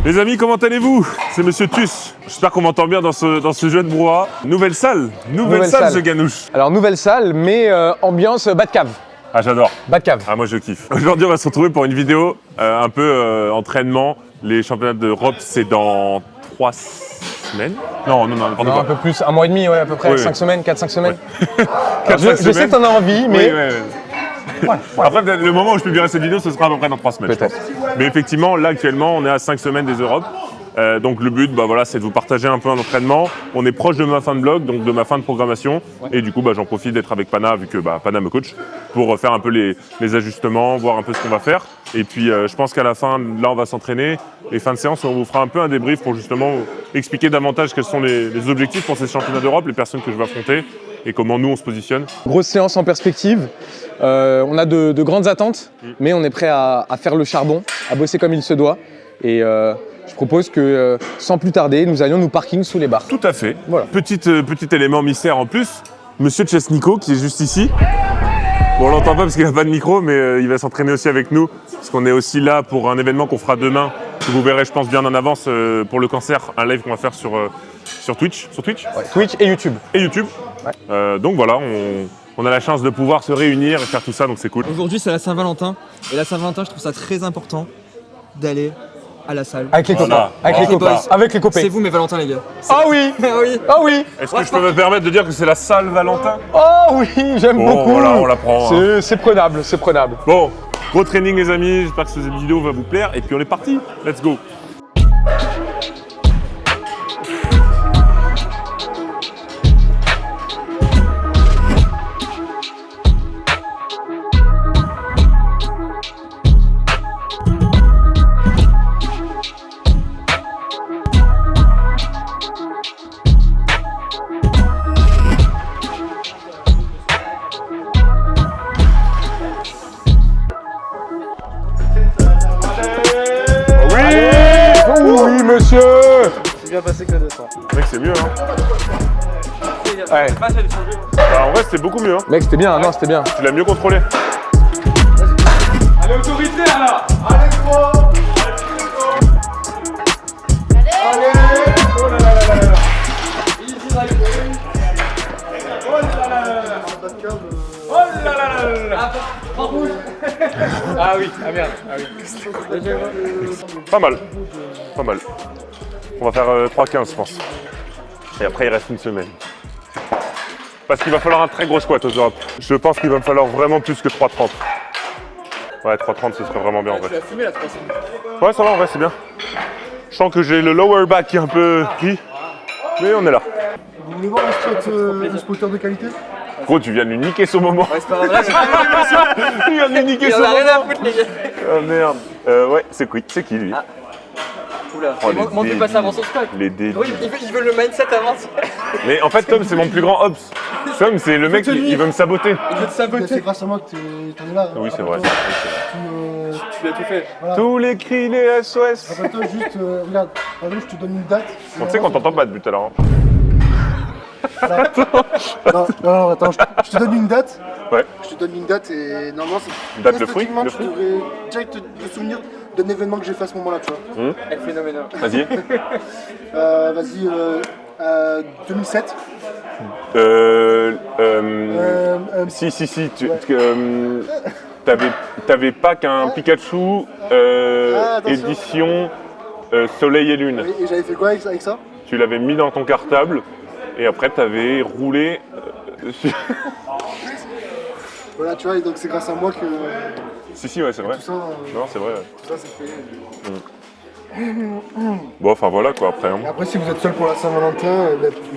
Les amis, comment allez-vous? C'est Monsieur Tus. J'espère qu'on m'entend bien dans ce jeu de brouhaha. Nouvelle salle The Ganouche. Alors nouvelle salle, mais ambiance bas de cave. Ah, j'adore. Bas de cave. Ah, moi je kiffe. Aujourd'hui, on va se retrouver pour une vidéo un peu entraînement. Les championnats d'Europe, c'est dans 3 semaines. Non, Un peu plus, un mois et demi, ouais, à peu près, Oui, 5 oui. semaines, 4-5 semaines. Ouais. Je sais que t'en as envie, mais... Oui. Après, le moment où je publierai cette vidéo, ce sera à peu près dans 3 semaines. Peut-être. Mais effectivement, là actuellement, on est à 5 semaines des Europes. Donc le but, c'est de vous partager un peu un entraînement. On est proche de ma fin de blog, donc de ma fin de programmation. Ouais. Et du coup, j'en profite d'être avec Pana, vu que Pana me coach, pour faire un peu les ajustements, voir un peu ce qu'on va faire. Et puis je pense qu'à la fin, là, on va s'entraîner. Et fin de séance, on vous fera un peu un débrief pour justement expliquer davantage quels sont les objectifs pour ces championnats d'Europe, les personnes que je vais affronter et comment nous, on se positionne. Grosse séance en perspective. On a de grandes attentes, mais on est prêt à faire le charbon, à bosser comme il se doit. Et je propose que, sans plus tarder, nous allions nous parking sous les barres. Tout à fait. Voilà. Petit élément mystère en plus, Monsieur Chesnico, qui est juste ici. Bon, on l'entend pas parce qu'il n'a pas de micro, mais il va s'entraîner aussi avec nous, parce qu'on est aussi là pour un événement qu'on fera demain, que vous verrez, je pense, bien en avance pour le cancer, un live qu'on va faire sur Twitch. Sur Twitch ? Ouais, Twitch et YouTube. Et YouTube. Ouais. Donc voilà, on a la chance de pouvoir se réunir et faire tout ça, donc c'est cool. Aujourd'hui, c'est la Saint-Valentin. Et la Saint-Valentin, je trouve ça très important d'aller à la salle. Avec les copains. Avec les copains. C'est vous mes Valentins, les gars. Ah oui. Ah oui. Ah oui. Est-ce que je peux me permettre de dire que c'est la salle Valentin ? Oh oui, j'aime beaucoup. Voilà, on la prend. C'est prenable, c'est prenable. Bon, gros training les amis, j'espère que cette vidéo va vous plaire. Et puis on est parti, let's go. Oui, monsieur. C'est bien passé que le 200. Mec, c'est mieux, hein. Ouais. En vrai, c'était beaucoup mieux, hein. Mec, c'était bien, non, c'était bien. Tu l'as mieux contrôlé. Allez, autoritaire là! Allez, gros! Allez! Oh là là là là là! Easy like oh là là là là! Oh là là là là! Ah oui, ah merde, ah oui. Pas mal. On va faire 3-15, je pense. Et après, il reste une semaine. Parce qu'il va falloir un très gros squat aux Europes. Je pense qu'il va me falloir vraiment plus que 3,30. Ouais, 3,30, ce serait vraiment bien en vrai. Tu as fumé la 300. Ouais, ça va en vrai, c'est bien. Je sens que j'ai le lower back qui est un peu pris. Mais on est là. Vous voulez voir un spotter de qualité? Gros, tu viens de lui niquer son moment. Ouais, c'est pas vrai, Tu viens de lui niquer il son en a rien à moment. foutre, les gars. Oh merde. Ouais, c'est qui lui? Oula, Oh, les monte débiles. passer avant son squat. Les débiles. Oui, il veut le mindset avant. Mais en fait, Tom, c'est mon plus grand ops. Tom, c'est le mec, il veut me saboter. Il veut te C'est saboter. grâce à moi que t'en es là. Oui, c'est vrai. Tu l'as tout fait. Voilà. Tous les cris, les SOS. Rappelle-toi juste, regarde, par exemple, je te donne une date. On sait qu'on t'entend pas depuis tout à l'heure. Non, attends, je te donne une date. Ouais. Je te donne une date et normalement, c'est. Une date de fruit, esthétiquement, de tu fruit. devrais direct te souvenir d'un événement que j'ai fait à ce moment-là, tu vois. Elle est phénoménale. Vas-y. Vas-y, 2007. Si. T'avais pas qu'un Pikachu attention. édition Soleil et Lune. Et j'avais fait quoi avec ça? Tu l'avais mis dans ton cartable et après t'avais roulé dessus. Voilà, tu vois, et donc c'est grâce à moi que Si, ouais, c'est vrai. tout ça, Non, c'est vrai. Ouais. tout ça c'est fait. Bon, enfin voilà quoi après. Hein. Et après, si vous êtes seul pour la Saint-Valentin,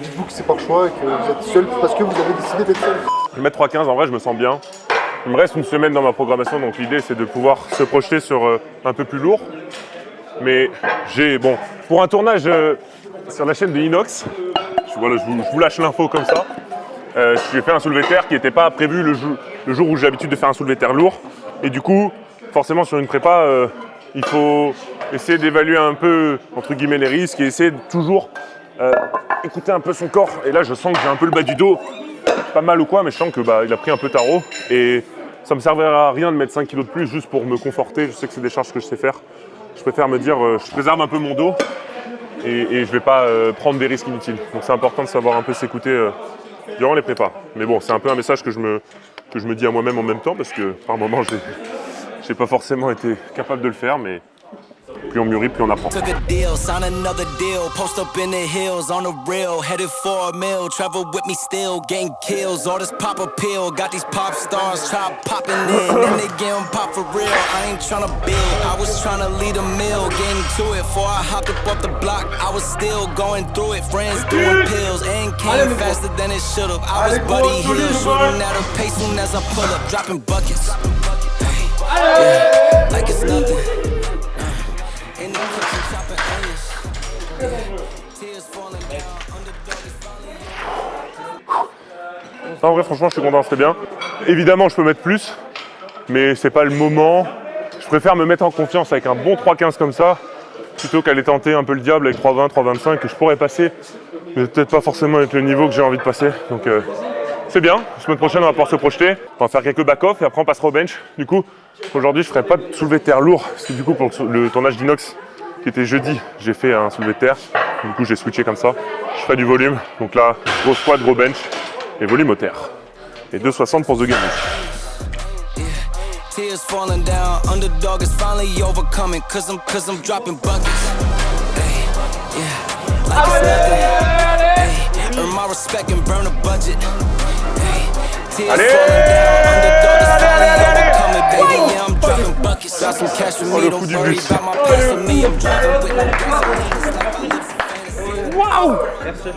dites-vous que c'est par choix et que vous êtes seul parce que vous avez décidé d'être seul. Je vais mettre 3,15, en vrai je me sens bien. Il me reste une semaine dans ma programmation, donc l'idée c'est de pouvoir se projeter sur un peu plus lourd. Mais pour un tournage sur la chaîne de Inox, je vous lâche l'info comme ça. J'ai fait un soulevé terre qui n'était pas prévu le jour où j'ai l'habitude de faire un soulevé terre lourd. Et du coup, forcément sur une prépa, il faut essayer d'évaluer un peu, entre guillemets, les risques et essayer de toujours écouter un peu son corps. Et là, je sens que j'ai un peu le bas du dos, pas mal ou quoi, mais je sens que il a pris un peu tarot. Et ça me servira à rien de mettre 5 kilos de plus juste pour me conforter. Je sais que c'est des charges que je sais faire. Je préfère me dire, je préserve un peu mon dos et je vais pas prendre des risques inutiles. Donc c'est important de savoir un peu s'écouter durant les prépas. Mais bon, c'est un peu un message que je me dis à moi-même en même temps parce que par moments, j'ai pas forcément été capable de le faire, mais plus on mûrit, plus on apprend. Took a deal, sign another deal, post up in the hills on the real, headed for a mill, travel with me still, getting kills, all this pop appeal, got these pop stars, try popping in, and they getting pop for real, I ain't tryna build, I was tryna lead a mill, getting to it, before I hopped up off the block, I was still going through it, friends doing pills, and came faster than it should've, I was Buddy Hill, shooting at a pace soon as I pull up, dropping buckets, yeah, like it's nothing. En vrai, franchement, je suis content, c'était bien. Évidemment, je peux mettre plus, mais c'est pas le moment. Je préfère me mettre en confiance avec un bon 3,15 comme ça, plutôt qu'aller tenter un peu le diable avec 3,20, 3,25 que je pourrais passer, mais peut-être pas forcément avec le niveau que j'ai envie de passer. Donc c'est bien. La semaine prochaine, on va pouvoir se projeter. On va faire quelques back-off et après on passera au bench. Du coup, aujourd'hui, je ferai pas de soulevé de terre lourd, parce que du coup, pour le tournage d'Inox qui était jeudi, j'ai fait un soulevé de terre. Du coup, j'ai switché comme ça. Je ferai du volume. Donc là, gros squat, gros bench. Et volume au terre. Et 2,60 pour The Game. Tears falling down, underdog is finally overcoming, cause I'm dropping buckets. Hey, yeah, like it's nothing. Earn my respect and burn a budget. Hey, tears falling down, underdog is finally overcoming, baby. Yeah, I'm dropping buckets. Got some cash for me, don't worry about my pants for me. I'm driving with no gasoline. Waouh! Merci.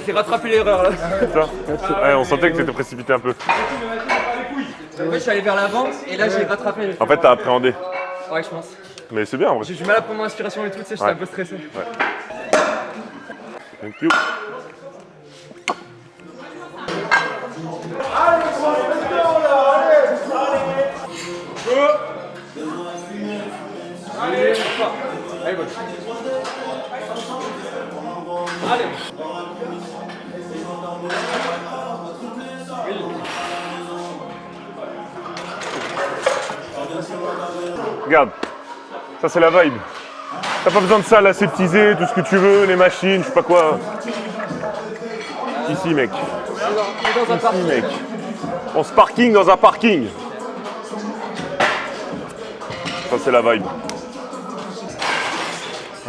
J'ai rattrapé l'erreur là. Ouais, on sentait que tu étais précipité un peu. En fait, je suis allé vers l'avant et là j'ai rattrapé. En fait, t'as appréhendé. Ouais, je pense. Mais c'est bien en vrai. J'ai du mal à prendre mon inspiration et tout, tu sais, j'étais un peu stressé. Ouais. Thank you. Allez, allez, bon. Allez. Regarde, ça c'est la vibe. T'as pas besoin de ça, l'aseptiser, tout ce que tu veux, les machines, je sais pas quoi. Ici, mec. Ici, mec. On se parking dans un parking. Ça c'est la vibe.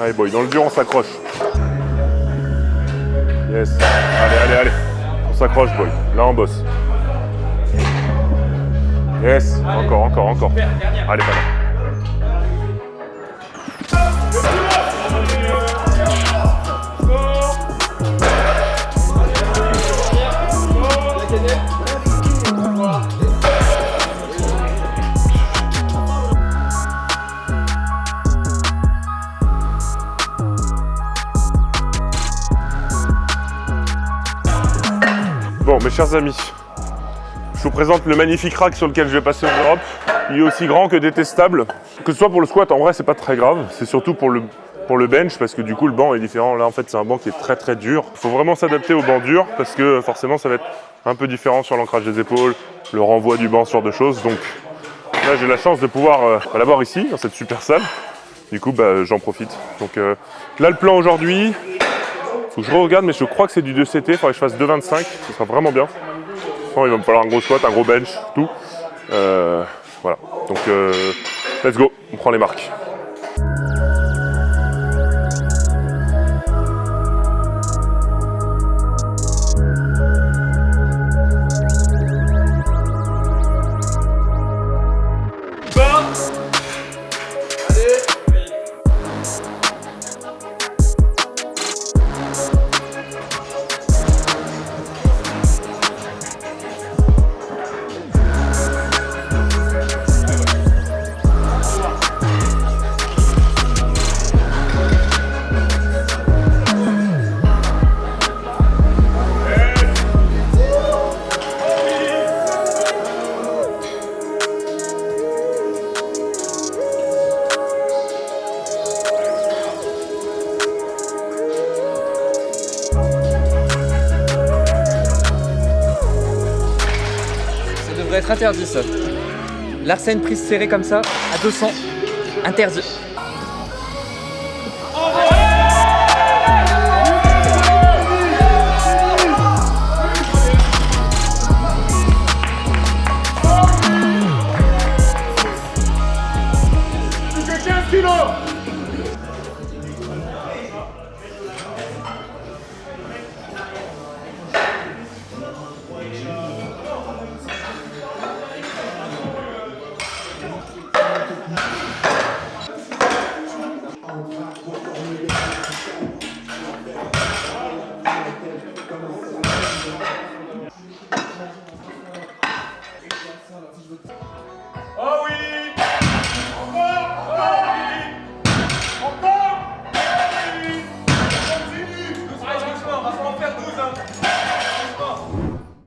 Allez boy, dans le dur on s'accroche. Yes. Allez. On s'accroche boy. Là on bosse. Yes. Encore. Allez, pas là. Bon, mes chers amis, je vous présente le magnifique rack sur lequel je vais passer en Europe. Il est aussi grand que détestable. Que ce soit pour le squat, en vrai, c'est pas très grave. C'est surtout pour le bench, parce que du coup, le banc est différent. Là, en fait, c'est un banc qui est très dur. Il faut vraiment s'adapter au banc dur, parce que forcément, ça va être un peu différent sur l'ancrage des épaules, le renvoi du banc, ce genre de choses. Donc là, j'ai la chance de pouvoir l'avoir ici, dans cette super salle. Du coup, j'en profite. Donc là, le plan aujourd'hui, faut que je regarde, mais je crois que c'est du 2CT. Il faudrait que je fasse 2,25. Ce sera vraiment bien. Il va me falloir un gros squat, un gros bench, tout. Voilà. Donc, let's go. On prend les marques. devrait être interdit ça. Larsen prise serrée comme ça, à 200, interdit.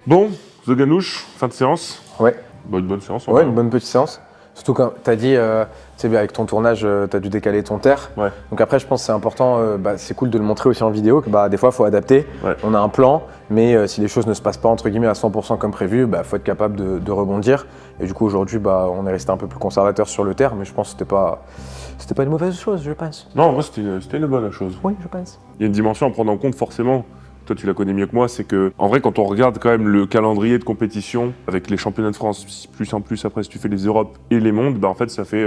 Bon, The Ganouche, fin de séance. Ouais. Une bonne séance. Ouais, une bonne petite séance. Surtout quand tu as dit, tu sais, avec ton tournage, tu as dû décaler ton terre. Ouais. Donc après, je pense que c'est important, c'est cool de le montrer aussi en vidéo, que des fois, il faut adapter. Ouais. On a un plan, mais si les choses ne se passent pas entre guillemets à 100% comme prévu, faut être capable de rebondir. Et du coup, aujourd'hui, on est resté un peu plus conservateur sur le terre, mais je pense que c'était pas une mauvaise chose, je pense. Non, en vrai, c'était une bonne chose. Oui, je pense. Il y a une dimension à prendre en compte forcément. Toi, tu la connais mieux que moi, c'est que, en vrai, quand on regarde quand même le calendrier de compétition avec les championnats de France, plus en plus après, si tu fais les Europes et les mondes, en fait, ça fait.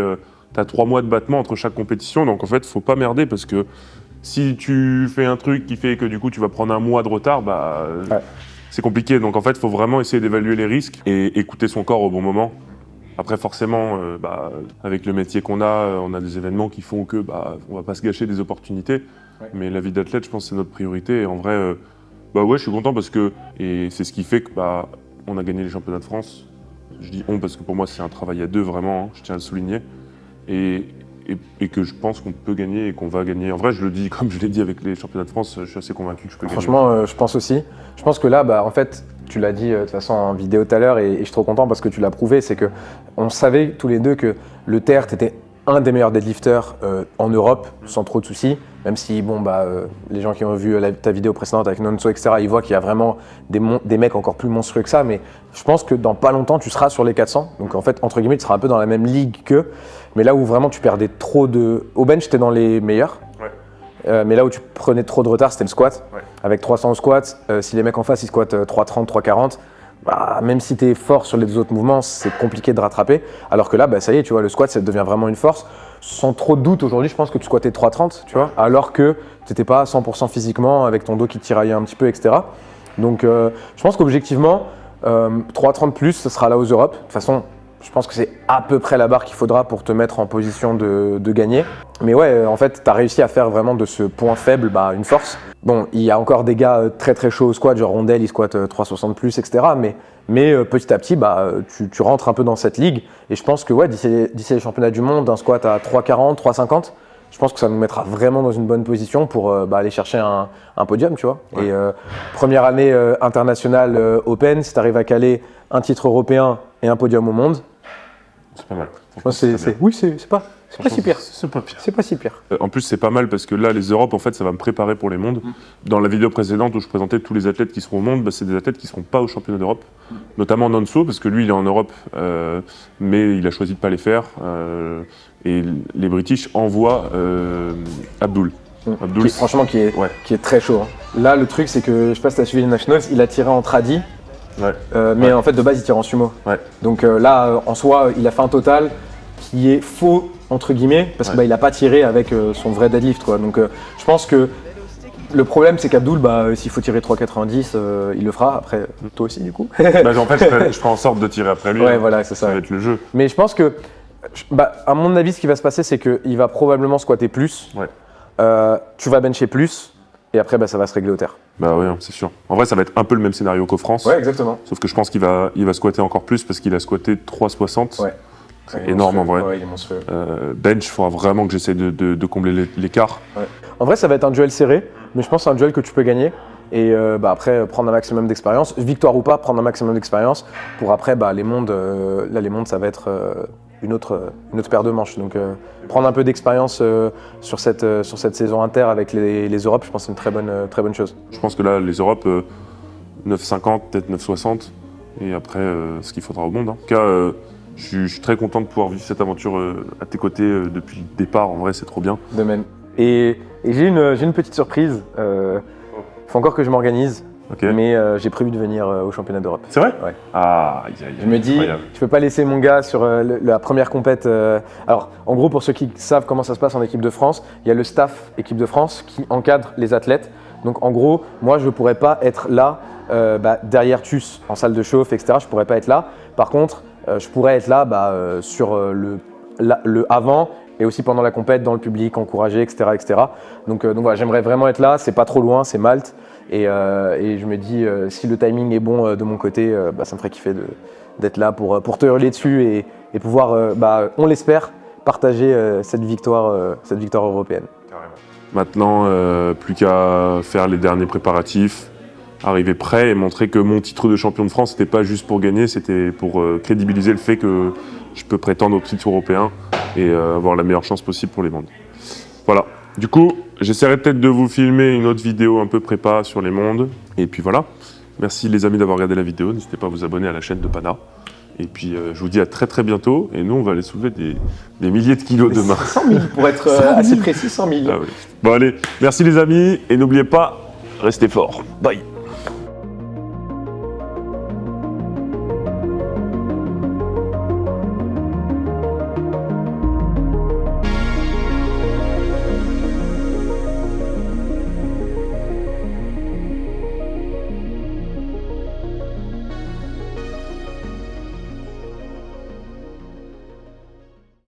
T'as 3 mois de battement entre chaque compétition, donc en fait, faut pas merder parce que si tu fais un truc qui fait que du coup, tu vas prendre un mois de retard, c'est compliqué. Donc en fait, faut vraiment essayer d'évaluer les risques et écouter son corps au bon moment. Après, forcément, avec le métier qu'on a, on a des événements qui font que on va pas se gâcher des opportunités. Ouais. Mais la vie d'athlète, je pense que c'est notre priorité. Et en vrai, ouais, je suis content parce que et c'est ce qui fait que on a gagné les championnats de France. Je dis on parce que pour moi, c'est un travail à deux vraiment. Hein, je tiens à le souligner. Et que je pense qu'on peut gagner et qu'on va gagner. En vrai, je le dis comme je l'ai dit avec les championnats de France, je suis assez convaincu que je peux gagner. Franchement, je pense aussi. Je pense que là, en fait, tu l'as dit de toute façon en vidéo tout à l'heure et je suis trop content parce que tu l'as prouvé, c'est que on savait tous les deux que le terre, t'étais un des meilleurs deadlifters en Europe, sans trop de soucis. Même si, les gens qui ont vu ta vidéo précédente avec Nonso, etc., ils voient qu'il y a vraiment des mecs encore plus monstrueux que ça. Mais je pense que dans pas longtemps, tu seras sur les 400. Donc en fait, entre guillemets, tu seras un peu dans la même ligue qu'eux. Mais là où vraiment tu perdais trop de... Au bench, t'es dans les meilleurs. Ouais. Mais là où tu prenais trop de retard, c'était le squat. Ouais. Avec 300 au squat, si les mecs en face, ils squattent 330, 340, même si t'es fort sur les deux autres mouvements, c'est compliqué de rattraper. Alors que là, ça y est, tu vois, le squat, ça devient vraiment une force. Sans trop de doute, aujourd'hui, je pense que tu squattais 330, tu vois, alors que t'étais pas à 100% physiquement, avec ton dos qui tiraillait un petit peu, etc. Donc, je pense qu'objectivement, 330 plus, ce sera là aux Europes. De toute façon, je pense que c'est à peu près la barre qu'il faudra pour te mettre en position de gagner. Mais ouais, en fait, tu as réussi à faire vraiment de ce point faible une force. Bon, il y a encore des gars très très chauds au squat, genre Rondel, il squatte 360 plus, etc. Mais petit à petit, tu rentres un peu dans cette ligue. Et je pense que ouais, d'ici les championnats du monde, un squat à 340, 350, je pense que ça nous mettra vraiment dans une bonne position pour aller chercher un podium, tu vois. Ouais. Et première année internationale Open, si tu arrives à caler un titre européen et un podium au monde, c'est pas mal. Oui, c'est pas si pire. C'est pas pire. C'est pas si pire. En plus, c'est pas mal parce que là, les Europes, en fait, ça va me préparer pour les mondes. Dans la vidéo précédente où je présentais tous les athlètes qui seront au monde, c'est des athlètes qui ne seront pas au championnat d'Europe. Notamment Nonso, parce que lui, il est en Europe, mais il a choisi de ne pas les faire. Et les British envoient Abdul. Abdul franchement, qui est très chaud. Hein. Là, le truc, c'est que, je sais pas si tu as suivi les Nationals, il a tiré en tradi. Ouais. Mais en fait, de base, il tire en sumo. Ouais. Donc là, en soi, il a fait un total qui est faux, entre guillemets, parce qu'il n'a pas tiré avec son vrai deadlift, quoi. Donc je pense que le problème, c'est qu'Abdul, s'il faut tirer 3,90, il le fera. Après, toi aussi, du coup. En fait, je ferai en sorte de tirer après lui. Ouais, voilà, c'est ça. Ça va être le jeu. Mais je pense que, à mon avis, ce qui va se passer, c'est qu'il va probablement squatter plus. Ouais. Tu vas bencher plus, et après, ça va se régler au terre. Oui, c'est sûr. En vrai, ça va être un peu le même scénario qu'au France. Ouais, exactement. Sauf que je pense qu'il va squatter encore plus parce qu'il a squatté 3,60. Ouais. C'est énorme en vrai. Ouais, il est monstrueux. Bench, il faudra vraiment que j'essaie de combler l'écart. Ouais. En vrai, ça va être un duel serré, mais je pense que c'est un duel que tu peux gagner. Et après, prendre un maximum d'expérience. Victoire ou pas, prendre un maximum d'expérience. Pour après, les mondes, les mondes, ça va être une autre paire de manches. Donc, prendre un peu d'expérience sur cette saison inter avec les Europes, je pense que c'est une très bonne chose. Je pense que là, les Europes, 9,50, peut-être 9,60. Et après, ce qu'il faudra au monde. En tout cas, je suis très content de pouvoir vivre cette aventure à tes côtés depuis le départ. En vrai, c'est trop bien. De même. Et j'ai une petite surprise. Faut encore que je m'organise. Okay. Mais j'ai prévu de venir au championnat d'Europe. C'est vrai? Ouais. Je me dis, je peux pas laisser mon gars sur la première compète. Alors, en gros, pour ceux qui savent comment ça se passe en équipe de France, il y a le staff équipe de France qui encadre les athlètes. Donc, en gros, moi, je pourrais pas être là derrière TUS en salle de chauffe, etc. Je pourrais pas être là. Par contre, je pourrais être là sur le avant et aussi pendant la compète, dans le public, encourager, etc. Donc voilà, j'aimerais vraiment être là. C'est pas trop loin, c'est Malte. Et je me dis, si le timing est bon de mon côté, ça me ferait kiffer d'être là pour te hurler dessus et pouvoir, on l'espère, partager cette victoire européenne. Carrément. Maintenant, plus qu'à faire les derniers préparatifs. arriver prêt et montrer que mon titre de champion de France, c'était pas juste pour gagner, c'était pour crédibiliser le fait que je peux prétendre au titre européen et avoir la meilleure chance possible pour les mondes. Voilà. Du coup, j'essaierai peut-être de vous filmer une autre vidéo un peu prépa sur les mondes. Et puis voilà. Merci les amis d'avoir regardé la vidéo. N'hésitez pas à vous abonner à la chaîne de Pana. Et puis je vous dis à très très bientôt. Et nous, on va aller soulever des milliers de kilos demain. 100 000 pour être assez précis, 100 000. Ah oui. Bon allez, merci les amis. Et n'oubliez pas, restez forts. Bye.